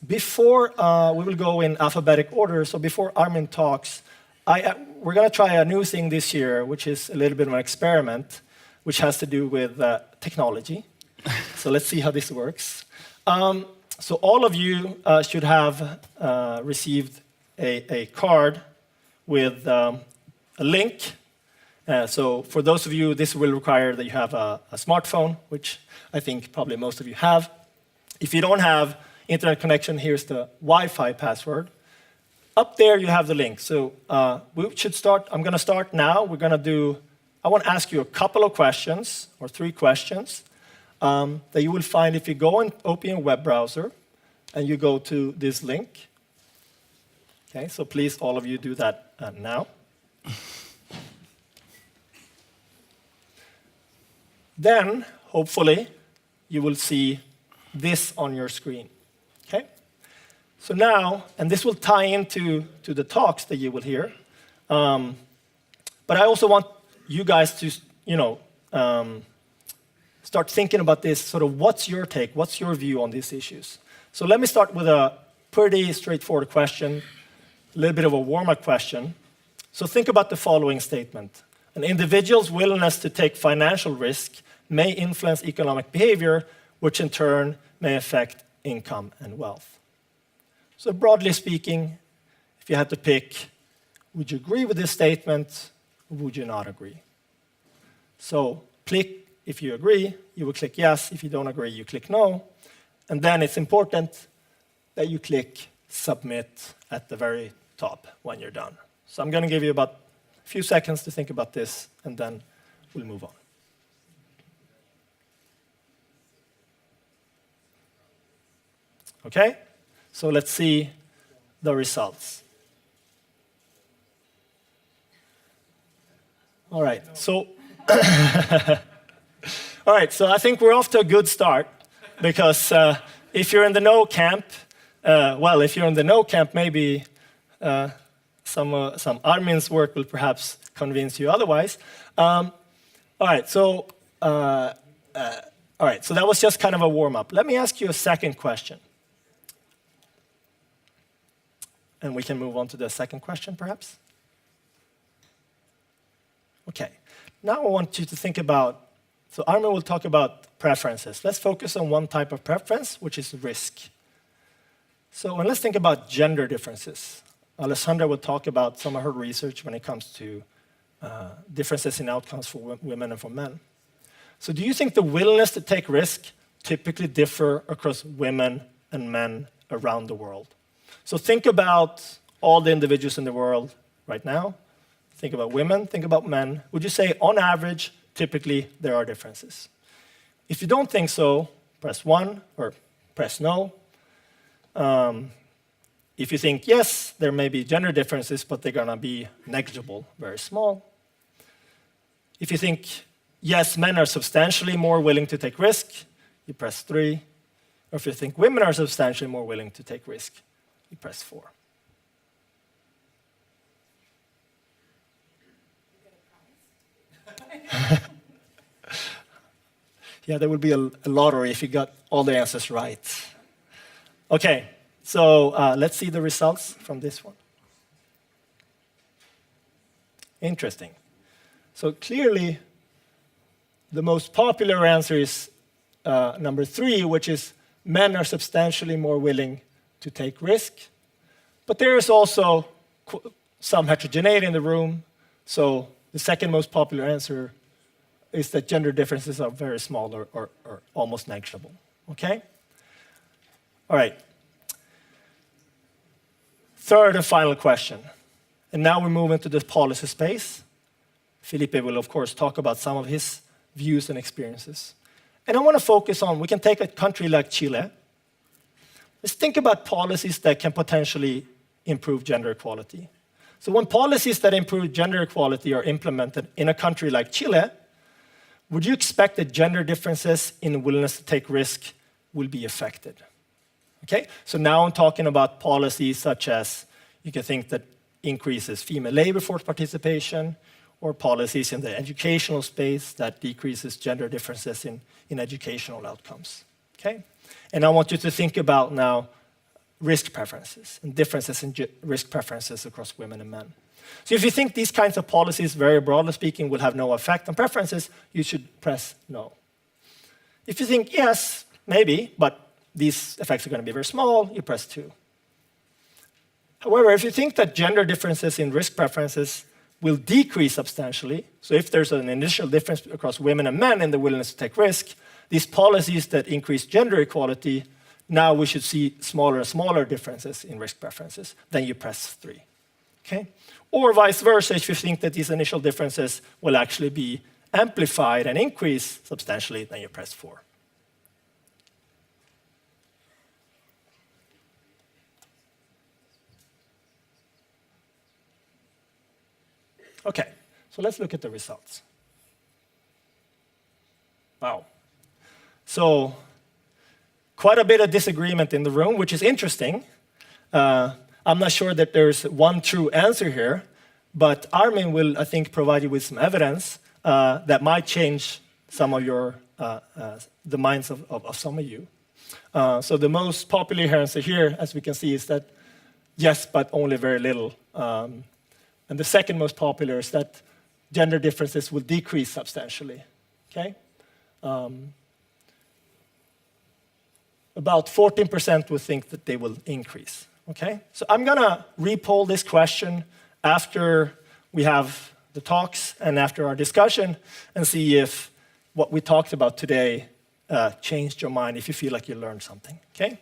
Before we will go in alphabetic order, so before Armin talks, we're going to try a new thing this year, which is a little bit of an experiment, which has to do with technology. So let's see how this works. So all of you should have received a card with a link. So for those of you, this will require that you have a smartphone, which I think probably most of you have. If you don't have internet connection, here's the Wi-Fi password. Up there, you have the link. So we should start. I'm going to start now. I want to ask you a couple of questions, or 3 questions, that you will find if you go and open your web browser and you go to this link. Okay, so please, all of you, do that now. Then, hopefully, you will see this on your screen. Okay? So now, and this will tie into the talks that you will hear, but I also want you guys to, start thinking about this, sort of what's your take, what's your view on these issues? So let me start with a pretty straightforward question, a little bit of a warm-up question. So think about the following statement. An individual's willingness to take financial risk may influence economic behavior, which in turn may affect income and wealth. So broadly speaking, if you had to pick, would you agree with this statement, or would you not agree? So click if you agree, you will click yes. If you don't agree, you click no. And then it's important that you click submit at the very top when you're done. So I'm going to give you about a few seconds to think about this, and then we'll move on. Okay? So let's see the results. All right, so I think we're off to a good start, because if you're in the no camp, maybe some Armin's work will perhaps convince you otherwise. All right, so that was just kind of a warm-up. Let me ask you a second question. And we can move on to the second question, perhaps. Okay. Now I want you to think about, so Armin will talk about preferences. Let's focus on one type of preference, which is risk. So let's think about gender differences. Alessandra will talk about some of her research when it comes to differences in outcomes for women and for men. So do you think the willingness to take risk typically differ across women and men around the world? So think about all the individuals in the world right now. Think about women, think about men. Would you say, on average, typically there are differences? If you don't think so, press 1 or press no. If you think, yes, there may be gender differences, but they're going to be negligible, very small. If you think, yes, men are substantially more willing to take risk, you press 3. Or if you think women are substantially more willing to take risk, you press 4. Yeah, there would be a lottery if you got all the answers right. Okay, so let's see the results from this one. Interesting. So clearly, the most popular answer is number 3, which is men are substantially more willing to take risk. But there is also some heterogeneity in the room. So the second most popular answer is that gender differences are very small or almost negligible. Okay? All right. Third and final question. And now we move into the policy space. Felipe will, of course, talk about some of his views and experiences. And I want to focus on, we can take a country like Chile. Let's think about policies that can potentially improve gender equality. So when policies that improve gender equality are implemented in a country like Chile, would you expect that gender differences in willingness to take risk will be affected? Okay, so now I'm talking about policies such as, you can think that increases female labor force participation, or policies in the educational space that decreases gender differences in educational outcomes. Okay? And I want you to think about now risk preferences and differences in risk preferences across women and men. So if you think these kinds of policies, very broadly speaking, will have no effect on preferences, you should press no. If you think yes, maybe, but these effects are going to be very small, you press 2. However, if you think that gender differences in risk preferences will decrease substantially, so if there's an initial difference across women and men in the willingness to take risk, these policies that increase gender equality, now we should see smaller and smaller differences in risk preferences, then you press 3. Okay? Or vice versa, if you think that these initial differences will actually be amplified and increase substantially, then you press 4. Okay, so let's look at the results. Wow. So quite a bit of disagreement in the room, which is interesting. I'm not sure that there's one true answer here, but Armin will, I think, provide you with some evidence that might change some of your, the minds of some of you. So the most popular answer here, as we can see, is that yes, but only very little. And the second most popular is that gender differences will decrease substantially. Okay? About 14% would think that they will increase. Okay? So I'm going to re-poll this question after we have the talks and after our discussion and see if what we talked about today changed your mind, if you feel like you learned something. Okay?